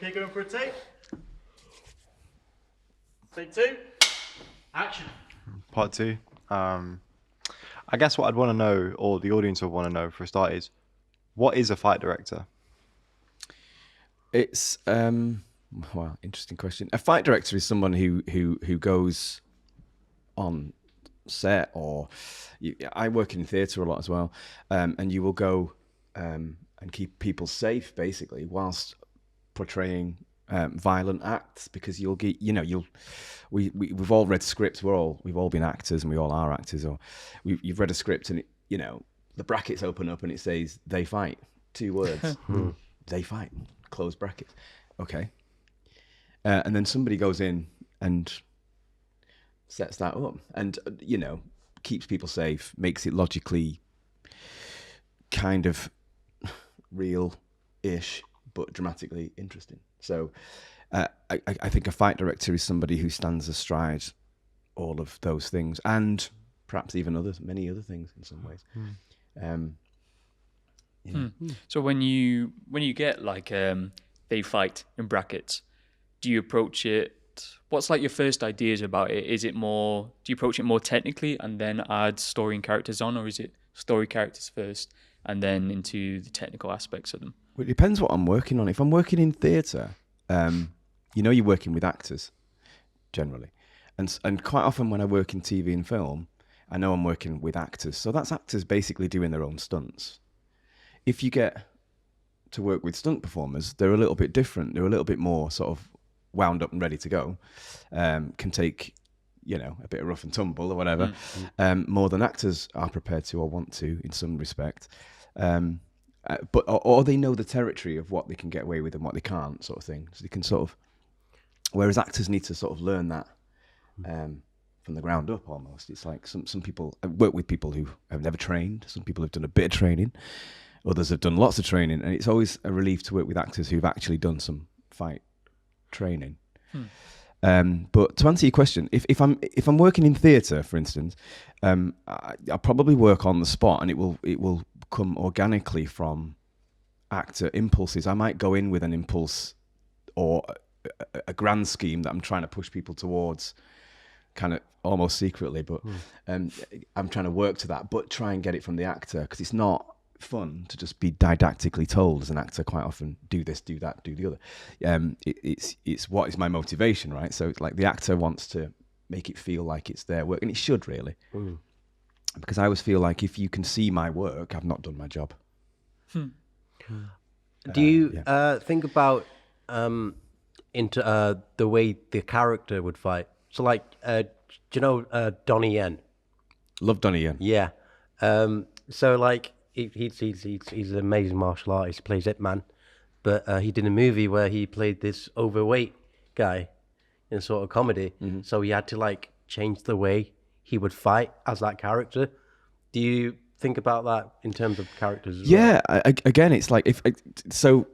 Okay, going for a take. Take two. Action. Part two. I guess what I'd want to know, or the audience would want to know for a start, is what is a fight director? It's well, interesting question. A fight director is someone who goes on set, or I work in theatre a lot as well, and you will go and keep people safe basically whilst portraying violent acts, because you'll get, we've all read scripts. We've all been actors, and we all are actors, or you've read a script and the brackets open up and it says they fight, 2 words. They fight, close brackets. Okay. And then somebody goes in and sets that up and keeps people safe, makes it logically kind of real-ish but dramatically interesting. So I think a fight director is somebody who stands astride all of those things, and perhaps even many other things in some ways. So when you get like they fight in brackets, do you approach it? What's like your first ideas about it? Is it more? Do you approach it more technically and then add story and characters on, or is it story characters first and then into the technical aspects of them? Well, it depends what I'm working on. If I'm working in theatre, you're working with actors generally, and quite often when I work in TV and film, I know I'm working with actors. So that's actors basically doing their own stunts. If you get to work with stunt performers, they're a little bit different. They're a little bit more sort of wound up and ready to go. Can take, a bit of rough and tumble or whatever, more than actors are prepared to or want to in some respect. But they know the territory of what they can get away with and what they can't, sort of thing. So they can sort of, whereas actors need to sort of learn that from the ground up almost. It's like some people, I work with people who have never trained. Some people have done a bit of training. Others have done lots of training, and it's always a relief to work with actors who've actually done some fight training. But to answer your question, if I'm working in theatre, for instance, I'll probably work on the spot, and it will come organically from actor impulses. I might go in with an impulse or a grand scheme that I'm trying to push people towards, kind of almost secretly, but I'm trying to work to that, but try and get it from the actor, because it's not fun to just be didactically told as an actor quite often, do this, do that, do the other. It's what is my motivation, right? So it's like the actor wants to make it feel like it's their work, and it should really. Because I always feel like if you can see my work, I've not done my job. Do you think about into the way the character would fight? So like, do you know Donnie Yen? Love Donnie Yen. Yeah. So like, he's an amazing martial artist. He plays Hitman, but he did a movie where he played this overweight guy in sort of comedy. So he had to like change the way he would fight as that character. Do you think about that in terms of characters as well? Again, it's like so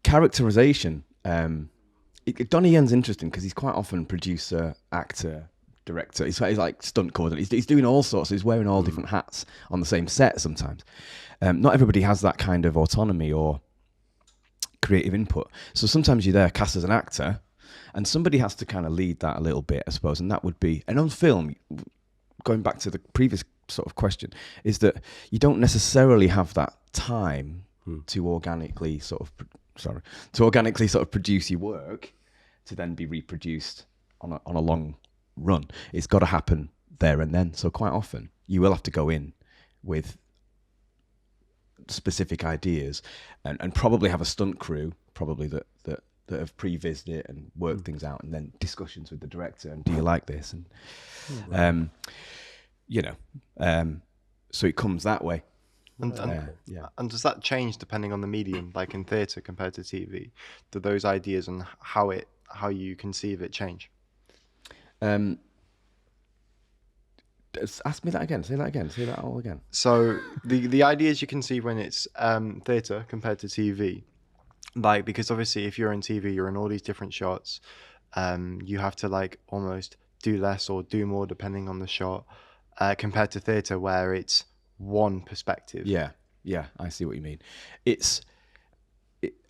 characterization. Donnie Yen's interesting because he's quite often producer, actor, director. He's like stunt coordinator. He's doing all sorts. He's wearing all different hats on the same set sometimes. Not everybody has that kind of autonomy or creative input. So sometimes you're there cast as an actor, and somebody has to kind of lead that a little bit, I suppose. And that would be, and on film, going back to the previous sort of question, is that you don't necessarily have that time to organically sort of produce your work to then be reproduced on a long run. It's got to happen there and then. So quite often you will have to go in with specific ideas and probably have a stunt crew probably that have pre-vised it and worked things out, and then discussions with the director and do you like this, and so it comes that way. And does that change depending on the medium, like in theatre compared to TV? Do those ideas and how you conceive it change? Ask me that again. Say that again. Say that all again. So the ideas you conceive when it's theatre compared to TV, like, because obviously if you're in TV, you're in all these different shots. You have to like almost do less or do more depending on the shot, compared to theatre where it's one perspective. Yeah, I see what you mean. It's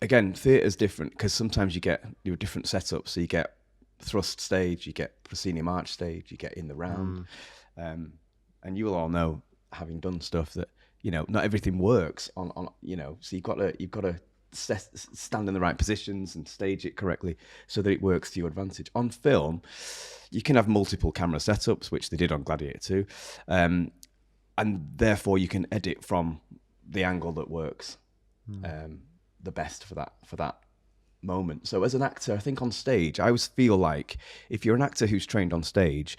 again, theatre's different because sometimes you get your different setups. So you get thrust stage, you get proscenium arch stage, you get in the round, and you will all know, having done stuff, that not everything works on. So you've got to stand in the right positions and stage it correctly so that it works to your advantage. On film, you can have multiple camera setups, which they did on Gladiator 2, and therefore you can edit from the angle that works the best for that moment. So as an actor, I think on stage, I always feel like if you're an actor who's trained on stage,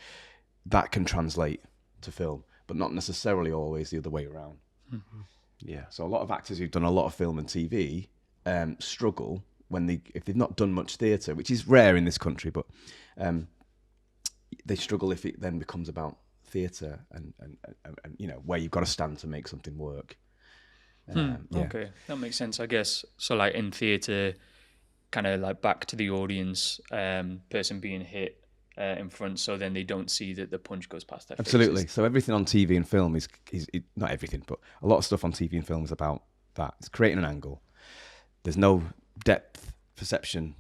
that can translate to film, but not necessarily always the other way around. Yeah. So a lot of actors who've done a lot of film and TV struggle if they've not done much theatre, which is rare in this country, but they struggle if it then becomes about theatre and where you've got to stand to make something work. Okay, that makes sense, I guess. So like in theatre, kind of like back to the audience, person being hit in front, so then they don't see that the punch goes past their Absolutely. faces. So everything on TV and film is not everything, but a lot of stuff on TV and film is about that. It's creating an angle. There's no depth perception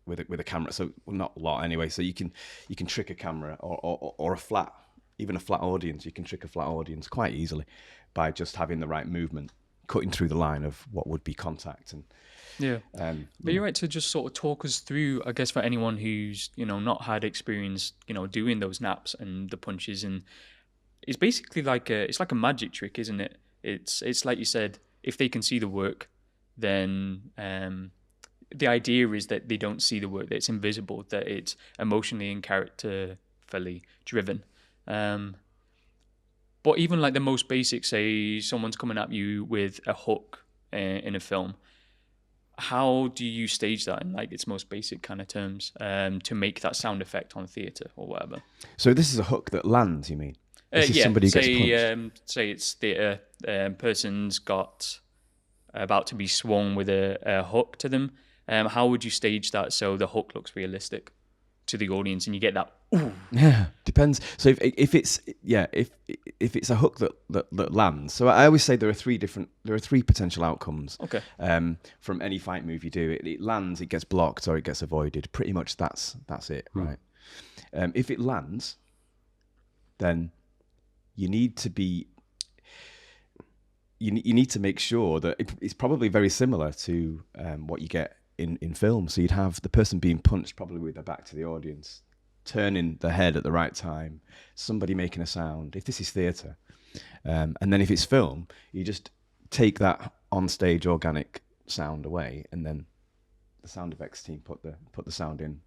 with a camera, so not a lot anyway. So you can trick a camera or even a flat audience. You can trick a flat audience quite easily by just having the right movement, cutting through the line of what would be contact. And but you're right to just sort of talk us through, I guess, for anyone who's not had experience doing those naps and the punches, and it's basically like a magic trick, isn't it? It's like you said, if they can see the work, then the idea is that they don't see the work, that it's invisible, that it's emotionally and characterfully driven. But even like the most basic, say someone's coming at you with a hook in a film, how do you stage that in like its most basic kind of terms to make that sound effect on theatre or whatever? So this is a hook that lands, you mean? This is somebody who gets punched. Say it's theatre, person's about to be swung with a hook to them. How would you stage that so the hook looks realistic to the audience and you get that? Ooh. Yeah, depends. So if it's a hook that lands. So I always say there are three potential outcomes. Okay. From any fight move you do, it lands, it gets blocked, or it gets avoided. Pretty much that's it, right? If it lands, then you need to be. You need to make sure that it's probably very similar to what you get in film. So you'd have the person being punched probably with their back to the audience, turning the head at the right time, somebody making a sound, if this is theatre. And then if it's film, you just take that on-stage organic sound away, and then the sound effects team put the sound in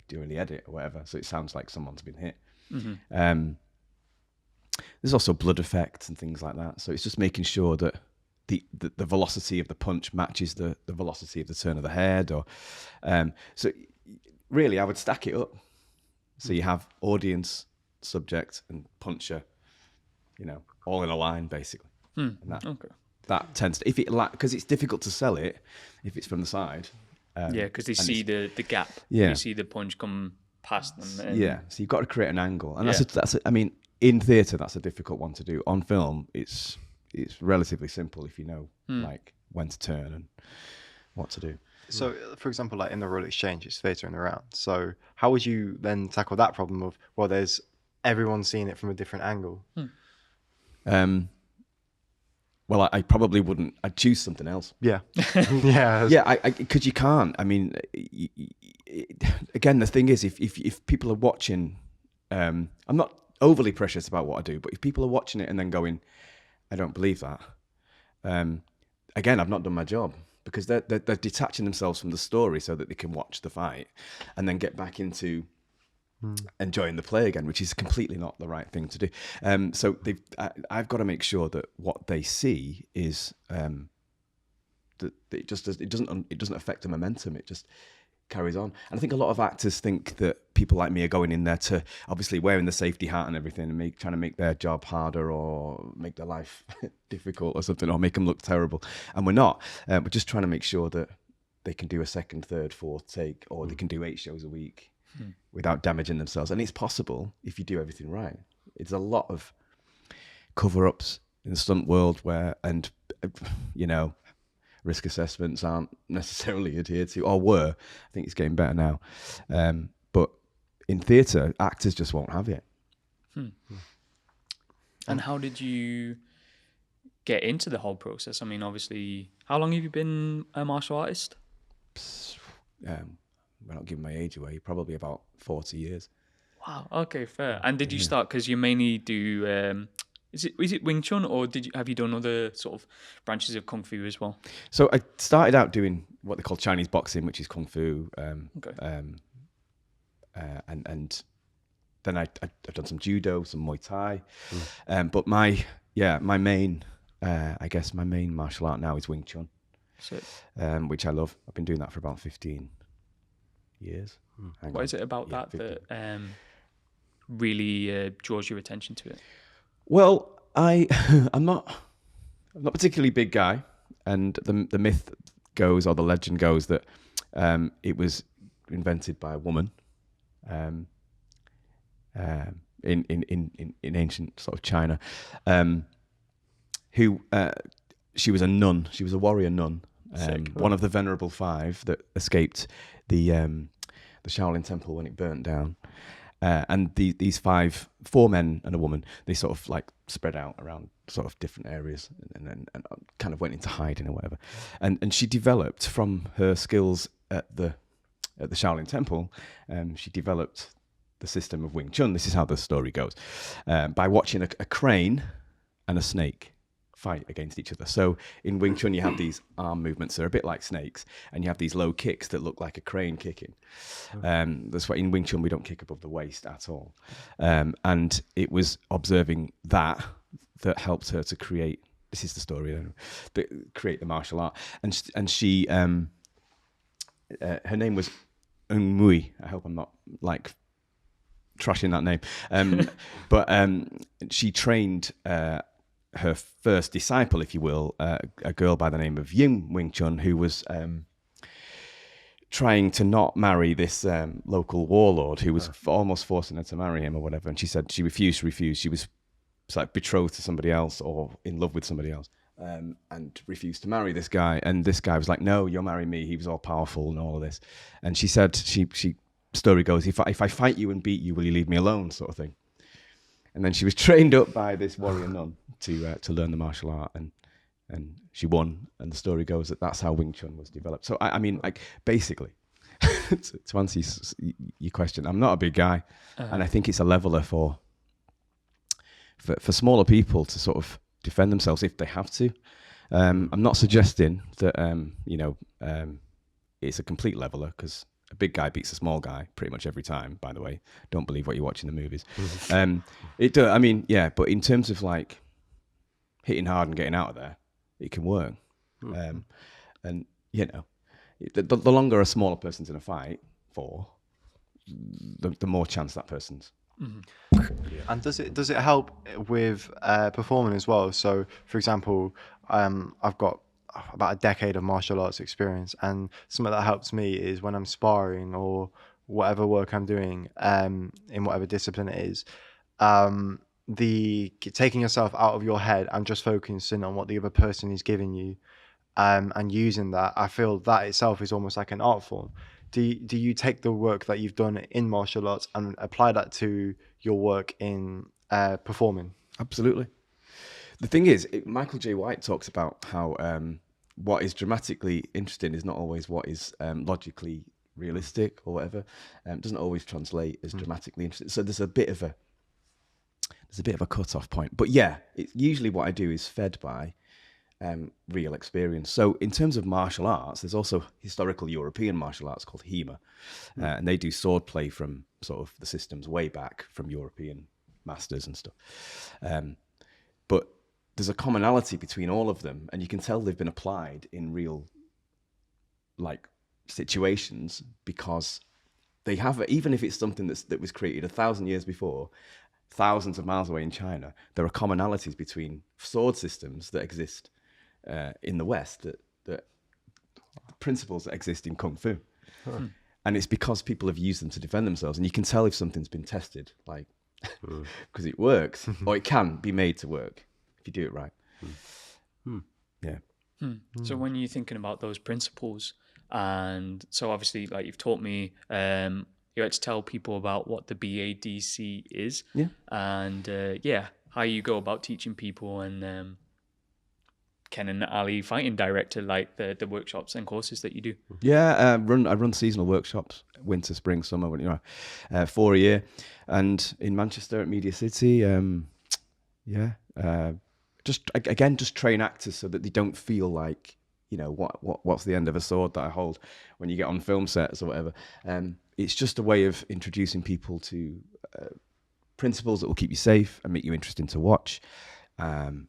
during the edit or whatever, so it sounds like someone's been hit. Mm-hmm. There's also blood effects and things like that. So it's just making sure that the velocity of the punch matches the velocity of the turn of the head. Or so really, I would stack it up. So you have audience, subject, and puncher, all in a line basically. And that tends to, because it's difficult to sell it if it's from the side. Because they see the gap. Yeah. You see the punch come past them. So you've got to create an angle, and I mean, in theatre, that's a difficult one to do. On film, it's relatively simple if you know like when to turn and what to do. So, for example, like in the rule exchange, it's theatre in the round. So, how would you then tackle that problem of there's everyone seeing it from a different angle? Well, I probably wouldn't. I'd choose something else. Yeah, yeah. Because you can't. I mean, again, the thing is, if people are watching, I'm not overly precious about what I do, but if people are watching it and then going, I don't believe that, again, I've not done my job, because they're detaching themselves from the story so that they can watch the fight and then get back into enjoying the play again, which is completely not the right thing to do. So I've got to make sure that what they see is that it doesn't affect the momentum. It just carries on. And I think a lot of actors think that people like me are going in there to obviously wearing the safety hat and everything and trying to make their job harder or make their life difficult or something, or make them look terrible. And we're not. We're just trying to make sure that they can do a second, third, fourth take, or they can do 8 shows a week without damaging themselves. And it's possible if you do everything right. It's a lot of cover-ups in the stunt world risk assessments aren't necessarily adhered to, or were. I think it's getting better now. But in theatre, actors just won't have it. And how did you get into the whole process? I mean, obviously, how long have you been a martial artist? We're not giving my age away. Probably about 40 years. Wow. Okay, fair. And did you start because you mainly do? Is it Wing Chun, or have you done other sort of branches of Kung Fu as well? So I started out doing what they call Chinese boxing, which is Kung Fu. Okay. And then I've done some judo, some Muay Thai. But my main, I guess my main martial art now is Wing Chun, which I love. I've been doing that for about 15 years. What is it about that 15. Really draws your attention to it? Well, I'm not a particularly big guy, and the myth goes, or the legend goes, that it was invented by a woman in ancient sort of China, who she was a nun. She was a warrior nun, one of the Venerable Five that escaped the Shaolin Temple when it burnt down. And these four men and a woman, they sort of like spread out around sort of different areas and kind of went into hiding or whatever. And she developed from her skills at the Shaolin Temple, she developed the system of Wing Chun. This is how the story goes. By watching a crane and a snake fight against each other. So in Wing Chun, you have these arm movements that are a bit like snakes, and you have these low kicks that look like a crane kicking. That's why in Wing Chun we don't kick above the waist at all. And it was observing that helped her to create. This is the story. Create the martial art, and she her name was Ung Mui. I hope I'm not like trashing that name. But she trained her first disciple, if you will, a girl by the name of Yin Wing Chun, who was trying to not marry this local warlord who was almost forcing her to marry him or whatever. And she said she refused. She was like betrothed to somebody else or in love with somebody else, and refused to marry this guy. And this guy was like, "No, you'll marry me." He was all powerful and all of this. And she said, story goes, if I fight you and beat you, will you leave me alone, sort of thing. And then she was trained up by this warrior nun to learn the martial art, and she won. And the story goes that that's how Wing Chun was developed. So I mean, like basically, to answer your question, I'm not a big guy, and I think it's a leveler for smaller people to sort of defend themselves if they have to. I'm not suggesting that it's a complete leveler, because a big guy beats a small guy pretty much every time, by the way. Don't believe what you watch in the movies. It does. I mean, yeah, but in terms of like hitting hard and getting out of there, it can work. And the longer a smaller person's in a fight for, the more chance that person's. And does it help with performing as well? So, for example, I've got about a decade of martial arts experience, and something that helps me is when I'm sparring or whatever work I'm doing in whatever discipline it is, the taking yourself out of your head and just focusing on what the other person is giving you, and using that, I feel that itself is almost like an art form. Do you take the work that you've done in martial arts and apply that to your work in performing? Absolutely. The thing is, Michael J. White talks about how what is dramatically interesting is not always what is logically realistic or whatever. It doesn't always translate as dramatically interesting. So there's a bit of a cut-off point. But yeah, usually what I do is fed by real experience. So in terms of martial arts, there's also historical European martial arts called HEMA, and they do sword play from sort of the systems way back from European masters and stuff. But there's a commonality between all of them, and you can tell they've been applied in real like situations, because they have, even if it's something that was created 1,000 years before, thousands of miles away in China, there are commonalities between sword systems that exist in the West, that principles that exist in Kung Fu. And it's because people have used them to defend themselves, and you can tell if something's been tested, like because it works, or it can be made to work if you do it right. Yeah. So when you're thinking about those principles, and so obviously, like you've taught me, you had to tell people about what the BADC is, and how you go about teaching people, and Kenan Ali, fighting director, like the workshops and courses that you do. Yeah, I run seasonal workshops, winter, spring, summer, 4 a year, and in Manchester at Media City, just train actors so that they don't feel like, what's the end of a sword that I hold when you get on film sets or whatever. It's just a way of introducing people to principles that will keep you safe and make you interesting to watch. And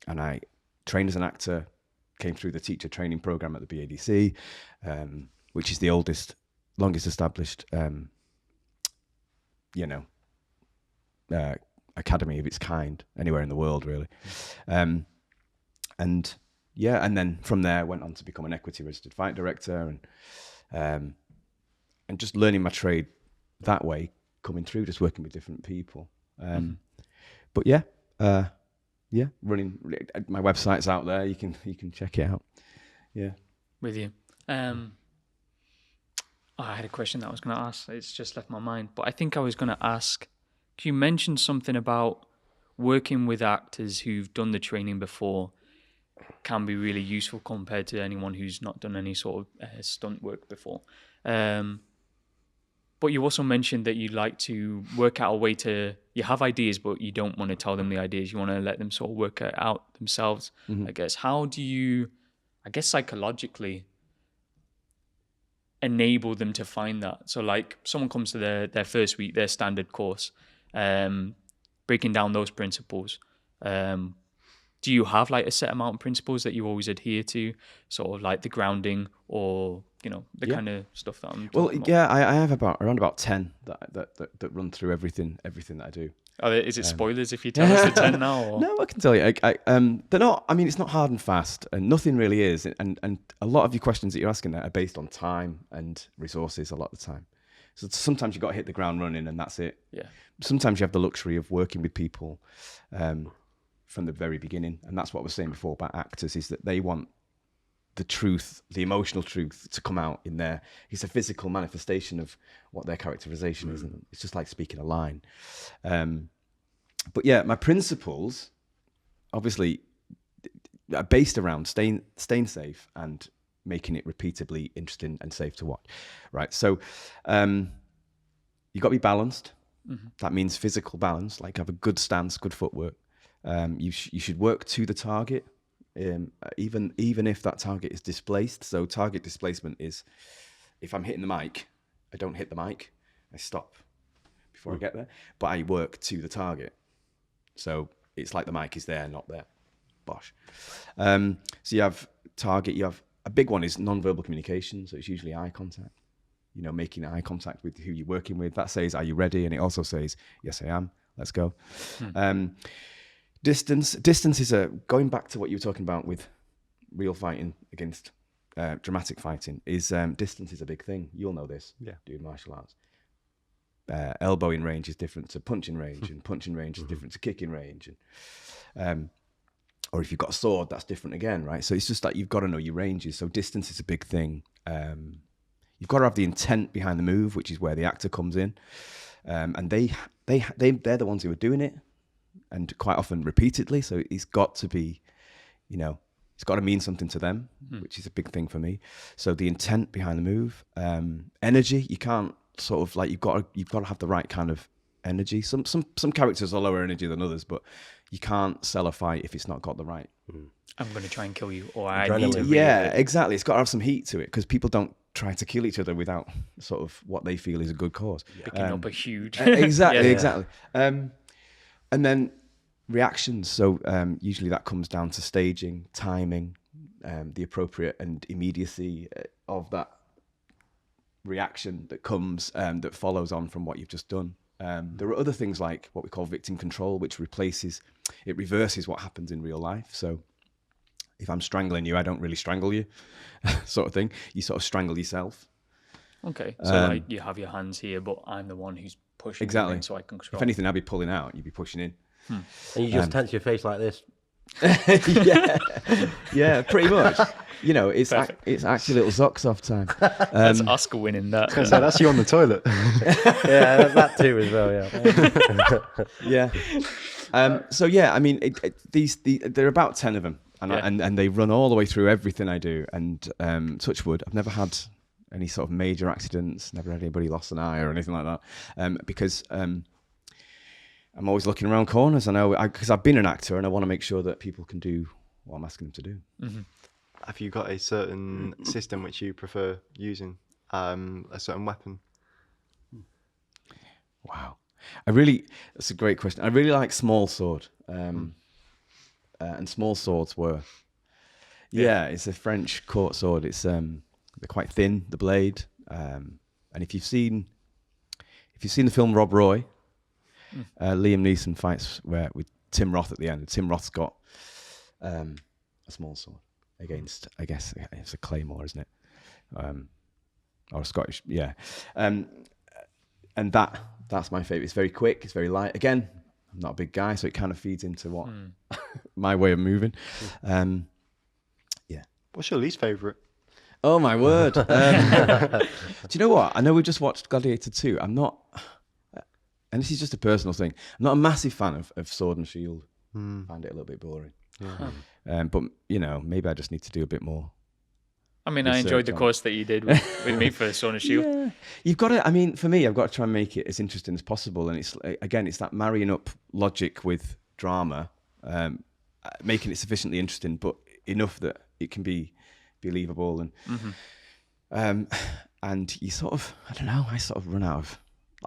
I trained as an actor, came through the teacher training program at the BADC, which is the longest established, academy of its kind anywhere in the world, really. And then from there went on to become an equity registered fight director, and just learning my trade that way, coming through, just working with different people. But running, my website's out there. You can check it out. Yeah, with you. I had a question that I was going to ask. It's just left my mind, but I think I was going to ask. You mentioned something about working with actors who've done the training before can be really useful compared to anyone who's not done any sort of stunt work before. But you also mentioned that you like to work out a way you have ideas, but you don't want to tell them the ideas. You want to let them sort of work it out themselves, I guess. How do you, psychologically enable them to find that? So like someone comes to their first week, their standard course, breaking down those principles. Do you have like a set amount of principles that you always adhere to, sort of like the grounding or, the kind of stuff that I'm talking about? Yeah, I have around about 10 that run through everything that I do. Is it spoilers if you tell us the 10 now? Or? No, I can tell you. They're not, it's not hard and fast, and nothing really is. And a lot of your questions that you're asking there are based on time and resources a lot of the time. So sometimes you've got to hit the ground running and that's it. Yeah. Sometimes you have the luxury of working with people from the very beginning. And that's what I was saying before about actors, is that they want the truth, the emotional truth, to come out in there. It's a physical manifestation of what their characterization is. And it's just like speaking a line. But yeah, my principles obviously are based around staying safe and making it repeatably interesting and safe to watch, right? So you've got to be balanced. That means physical balance, like have a good stance, good footwork. You should work to the target, even if that target is displaced. So target displacement is, if I'm hitting the mic, I don't hit the mic, I stop before I get there, but I work to the target. So it's like the mic is there, not there. Bosh. So you have target, you have a big one is non-verbal communication. So it's usually eye contact, making eye contact with who you're working with. That says, are you ready? And it also says, yes, I am. Let's go. Distance is going back to what you were talking about with real fighting against dramatic fighting, is distance is a big thing. You'll know this, doing martial arts. Elbowing range is different to punching range, and punching range is different to kicking range. And or if you've got a sword, that's different again, right? So it's just like you've got to know your ranges. So distance is a big thing. You've got to have the intent behind the move, which is where the actor comes in. And they're the ones who are doing it, and quite often repeatedly. So it's got to be, it's got to mean something to them, which is a big thing for me. So the intent behind the move, energy. You can't sort of like you've got to have the right kind of energy. Some characters are lower energy than others, but you can't sell a fight if it's not got the right. I'm going to try and kill you, or I need to. Yeah, exactly. It's got to have some heat to it, because people don't try to kill each other without sort of what they feel is a good cause. Picking up a huge. Exactly. And then reactions. So usually that comes down to staging, timing, the appropriate and immediacy of that reaction that comes, that follows on from what you've just done. There are other things like what we call victim control, which reverses what happens in real life. So if I'm strangling you, I don't really strangle you, sort of thing. You sort of strangle yourself. Okay, so like you have your hands here, but I'm the one who's pushing. Exactly. So I can control. If anything, I'd be pulling out, you'd be pushing in. And you just tense your face like this. yeah, pretty much. You know, it's actually little socks off time. That's Oscar winning that. So that's you on the toilet. Yeah, that too as well. Yeah. So yeah, I mean, there are about 10 of them, and they run all the way through everything I do. And touch wood, I've never had any sort of major accidents, never had anybody lost an eye or anything like that, because I'm always looking around corners. I know because I've been an actor, and I want to make sure that people can do what I'm asking them to do. Mm-hmm. Have you got a certain system which you prefer using? A certain weapon? Wow. That's a great question. I really like small sword. And small swords were, it's a French court sword. It's, they're quite thin, the blade. And if you've seen the film Rob Roy, Liam Neeson fights with Tim Roth at the end. Tim Roth's got a small sword against, I guess it's a claymore, isn't it? Or a Scottish, yeah. And that's my favourite. It's very quick, it's very light. Again, I'm not a big guy, so it kind of feeds into what my way of moving. Yeah. What's your least favourite? Oh my word. Do you know what? I know we just watched Gladiator II. I'm not, and this is just a personal thing, I'm not a massive fan of Sword and Shield. I find it a little bit boring. Yeah. But, you know, maybe I just need to do a bit more. I mean, I enjoyed the course that you did with me for Sword and Shield. Yeah. You've got to, I mean, for me, I've got to try and make it as interesting as possible. And it's, again, it's that marrying up logic with drama, making it sufficiently interesting, but enough that it can be believable. And you sort of, I don't know, I sort of run out of,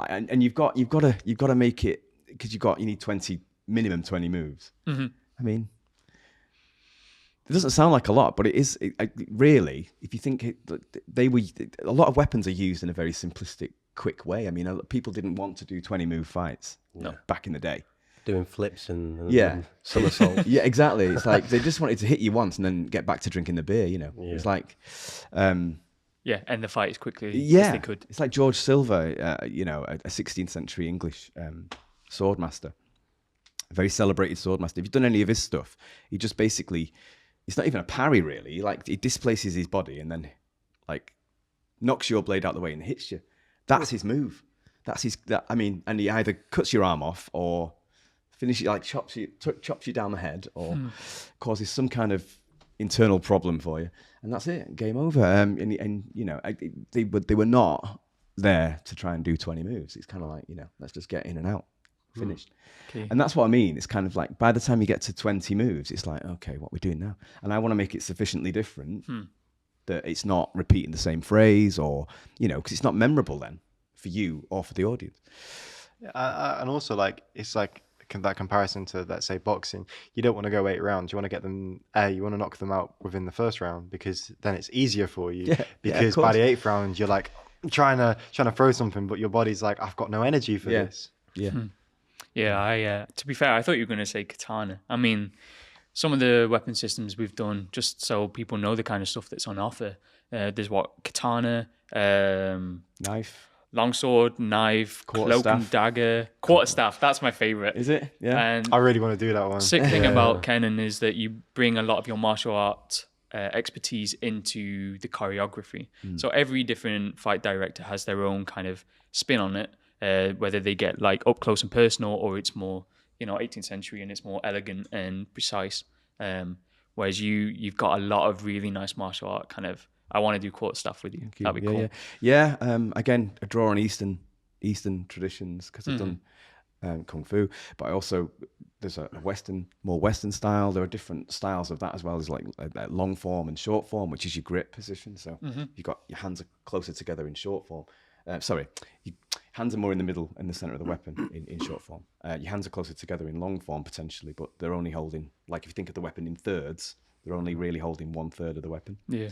and you've got to make it, because you need minimum 20 moves. I mean, it doesn't sound like a lot, but it is. Really, if you think a lot of weapons are used in a very simplistic, quick way. I mean, people didn't want to do 20-move fights back in the day. Doing flips and Yeah. somersaults. Yeah, exactly. It's like they just wanted to hit you once and then get back to drinking the beer. You know, it's like, end the fight as quickly as they could. It's like George Silver, a 16th century English swordmaster, a very celebrated swordmaster. If you've done any of his stuff, he just basically. It's not even a parry, really. Like, he displaces his body and then, like, knocks your blade out the way and hits you. That's his move. And he either cuts your arm off or finishes, like, chops you down the head or causes some kind of internal problem for you. And that's it. Game over. They were not there to try and do 20 moves. It's kind of like, let's just get in and out. Finished. Okay. And that's what I mean. It's kind of like by the time you get to 20 moves, it's like, okay, what are we doing now? And I want to make it sufficiently different that it's not repeating the same phrase or, because it's not memorable then for you or for the audience. And also, like, it's like that comparison to, let's say, boxing. You don't want to go 8 rounds. You want to get them, you want to knock them out within the first round because then it's easier for you. Yeah, because by the 8th round, you're like trying to throw something, but your body's like, I've got no energy for this. Yeah. Yeah, to be fair, I thought you were going to say katana. I mean, some of the weapon systems we've done, just so people know the kind of stuff that's on offer. There's katana, knife, longsword, knife, cloak and dagger, quarterstaff. That's my favorite. Is it? Yeah. And I really want to do that one. Sick thing about Kenan is that you bring a lot of your martial art expertise into the choreography. So every different fight director has their own kind of spin on it. Whether they get like up close and personal or it's more 18th century and it's more elegant and precise, whereas you've got a lot of really nice martial art kind of. I want to do quarter stuff with you. That'd be cool. Again, I draw on Eastern traditions because I've done kung fu, but I also there's a more Western style. There are different styles of that as well. There's like long form and short form, which is your grip position. So you've got your hands are closer together in short form. Hands are more in the middle and the center of the weapon in short form. Your hands are closer together in long form potentially, but they're only holding, like if you think of the weapon in thirds, they're only really holding 1/3 of the weapon. Yeah.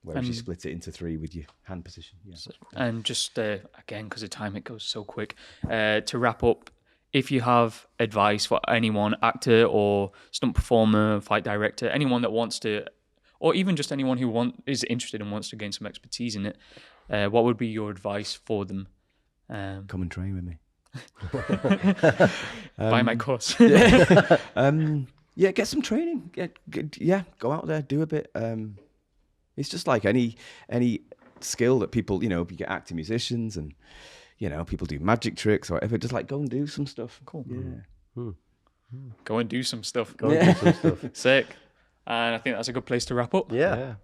Whereas you split it into 3 with your hand position. Yeah. And just again, because of time, it goes so quick. To wrap up, if you have advice for anyone, actor or stunt performer, fight director, anyone that wants to, or even just anyone who is interested and wants to gain some expertise in it, what would be your advice for them? Come and train with me. Buy my course. get some training. Go out there, do a bit. It's just like any skill that people, you get actor musicians and, people do magic tricks or whatever. Just like go and do some stuff. Cool. Yeah. Go and do some stuff. Go and do some stuff. Sick. And I think that's a good place to wrap up. Yeah.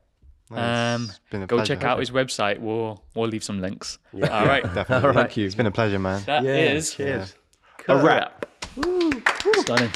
It's been a Go pleasure. check out his website. We'll leave some links. Yeah. All right. Definitely. All right. Thank you. It's been a pleasure, man. That is Cheers. a wrap. Stunning.